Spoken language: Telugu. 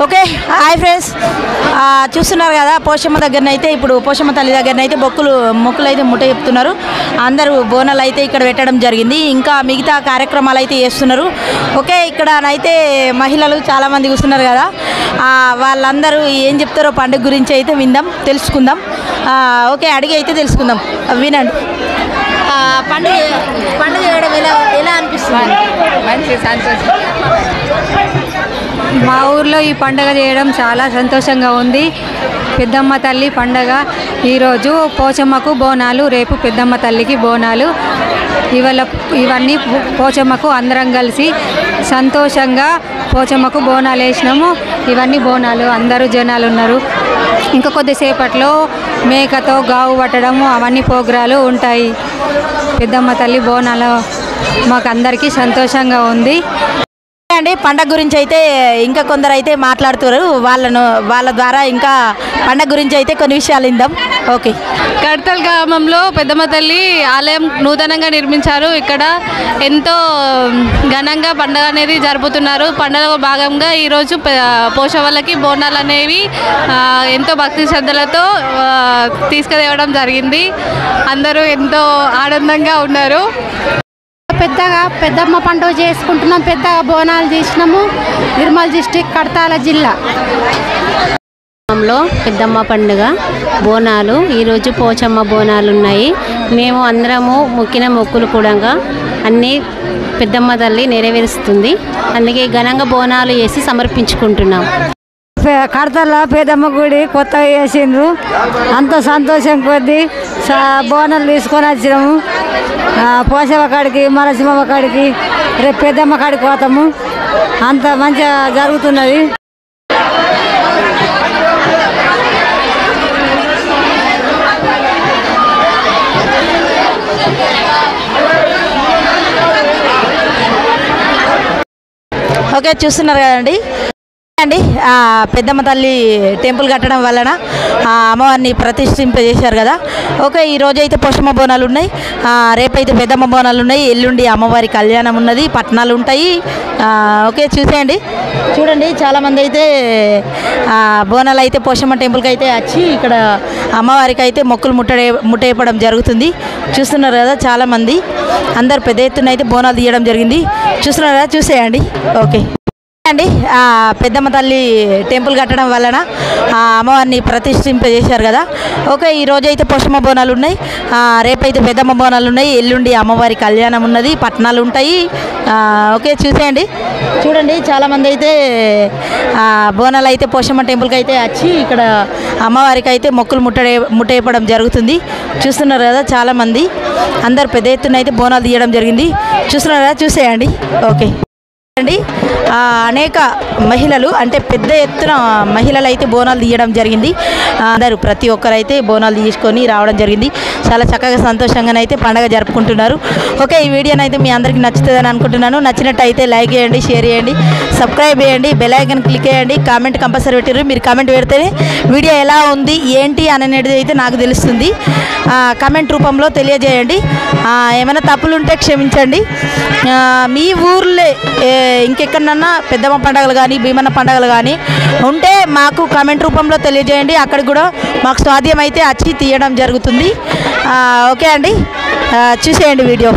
ఓకే హాయ్ ఫ్రెండ్స్, చూస్తున్నారు కదా పోషమ్మ దగ్గరనైతే ఇప్పుడు పోషమ్మ తల్లి దగ్గరనైతే మొక్కులు అయితే ముట్ట చెప్తున్నారు. అందరూ బోనాలు అయితే ఇక్కడ పెట్టడం జరిగింది. ఇంకా మిగతా కార్యక్రమాలు అయితే చేస్తున్నారు. ఓకే, ఇక్కడనైతే మహిళలు చాలామంది కూర్చున్నారు కదా, వాళ్ళందరూ ఏం చెప్తారో పండుగ గురించి అయితే తెలుసుకుందాం. ఓకే, అడిగి అయితే తెలుసుకుందాం. వినండి. పండుగ చేయడం ఎలా అనిపిస్తుంది? మంచి సంతోషం. మా ఊర్లో ఈ పండుగ చేయడం చాలా సంతోషంగా ఉంది. పెద్దమ్మ తల్లి పండుగ ఈరోజు పోచమ్మకు బోనాలు, రేపు పెద్దమ్మ తల్లికి బోనాలు. ఇవన్నీ పోచమ్మకు అందరం కలిసి సంతోషంగా పోచమ్మకు బోనాలు వేసినాము. ఇవన్నీ బోనాలు, అందరూ జనాలు ఉన్నారు. ఇంకా కొద్దిసేపట్లో మేకతో గావు పట్టడము అవన్నీ ప్రోగ్రాలు ఉంటాయి. పెద్దమ్మ తల్లి బోనాలు మాకు అందరికీ సంతోషంగా ఉంది. అండి పండగ గురించి అయితే ఇంకా కొందరు అయితే మాట్లాడుతారు. వాళ్ళ ద్వారా ఇంకా పండగ గురించి అయితే కొన్ని విషయాలు విందాం. ఓకే. కడతల్ గ్రామంలో పెద్దమ్మ తల్లి ఆలయం నూతనంగా నిర్మించారు. ఇక్కడ ఎంతో ఘనంగా పండుగ అనేది జరుపుతున్నారు. పండుగ భాగంగా ఈరోజు పోషవలకి బోనాలు అనేవి ఎంతో భక్తి శ్రద్ధలతో తీసుకుతేవడం జరిగింది. అందరూ ఎంతో ఆనందంగా ఉన్నారు. పెద్దగా పెద్దమ్మ పండుగ చేసుకుంటున్నాం. పెద్దగా బోనాలు తీసినాము. నిర్మల్ డిస్ట్రిక్ట్ కడతాల జిల్లా లో పెద్దమ్మ పండుగ బోనాలు. ఈరోజు పోచమ్మ బోనాలు ఉన్నాయి. మేము అందరము మొక్కిన మొక్కులు కూడా అన్నీ పెద్దమ్మ తల్లి నెరవేరుస్తుంది. అందుకే ఘనంగా బోనాలు వేసి సమర్పించుకుంటున్నాం. కడతల పెద్దమ్మ గుడి కొత్తగా వేసిండ్రు. అంత సంతోషం కొద్దీ బోనాలు తీసుకొని వచ్చినాము. పోషవ కాడికి, మరసింహమ్మ కాడికి, రేపు పెద్దమ్మ కాడికి పోతాము. అంత మంచిగా జరుగుతున్నది. ఓకే, చూస్తున్నారు కదండి అండి పెద్దమ్మ తల్లి టెంపుల్ కట్టడం వలన అమ్మవారిని ప్రతిష్ఠింపజేశారు కదా. ఓకే, ఈరోజు అయితే పోషమ్మ బోనాలు ఉన్నాయి, రేపైతే పెద్దమ్మ బోనాలు ఉన్నాయి, ఎల్లుండి అమ్మవారి కళ్యాణం ఉన్నది, పట్నాలు ఉంటాయి. ఓకే, చూడండి చాలామంది అయితే బోనాలు అయితే పోషమ్మ టెంపుల్కి అయితే వచ్చి ఇక్కడ అమ్మవారికి అయితే మొక్కులు ముట్టేయడం జరుగుతుంది. చూస్తున్నారు కదా, చాలామంది అందరు పెద్ద ఎత్తున అయితే బోనాలు తీయడం జరిగింది. చూస్తున్నారు కదా, చూసేయండి. ఓకే అండి పెద్దమ్మ తల్లి టెంపుల్ కట్టడం వలన అమ్మవారిని ప్రతిష్ఠింపజేశారు కదా. ఓకే, ఈరోజు అయితే పోషమ్మ బోనాలు ఉన్నాయి, రేపైతే పెద్దమ్మ బోనాలు ఉన్నాయి, ఎల్లుండి అమ్మవారి కళ్యాణం ఉన్నది, పట్నాలు ఉంటాయి. ఓకే, చూడండి చాలామంది అయితే బోనాలు అయితే పోషమ్మ టెంపుల్కి అయితే వచ్చి ఇక్కడ అమ్మవారికి అయితే మొక్కులు ముట్టేయడం జరుగుతుంది. చూస్తున్నారు కదా, చాలామంది అందరు పెద్ద ఎత్తున అయితే బోనాలు తీయడం జరిగింది. చూస్తున్నారు కదా, చూసేయండి. ఓకే అండి అనేక మహిళలు అంటే పెద్ద ఎత్తున మహిళలు అయితే బోనాలు తీయడం జరిగింది. అందరూ ప్రతి ఒక్కరైతే బోనాలు తీసుకొని రావడం జరిగింది. చాలా చక్కగా సంతోషంగానైతే పండుగ జరుపుకుంటున్నారు. ఓకే, ఈ వీడియోని అయితే మీ అందరికీ నచ్చుతుందని అనుకుంటున్నాను. నచ్చినట్టయితే లైక్ చేయండి, షేర్ చేయండి, సబ్స్క్రైబ్ చేయండి, బెల్ ఐకాన్ క్లిక్ చేయండి, కామెంట్ కంపల్సరీ పెట్టారు. మీరు కామెంట్ పెడితేనే వీడియో ఎలా ఉంది ఏంటి అనేది అయితే నాకు తెలుస్తుంది. కామెంట్ రూపంలో తెలియజేయండి. ఏమైనా తప్పులు ఉంటే క్షమించండి. మీ ఊర్లో ఇంకెక్కడన్నా పెద్దమ్మ పండుగలు కానీ భీమన్న పండుగలు కానీ ఉంటే మాకు కామెంట్ రూపంలో తెలియజేయండి. అక్కడికి కూడా మాకు సాధ్యం అయితే వచ్చి తీయడం జరుగుతుంది. ఓకే అండి, చూసేయండి వీడియో.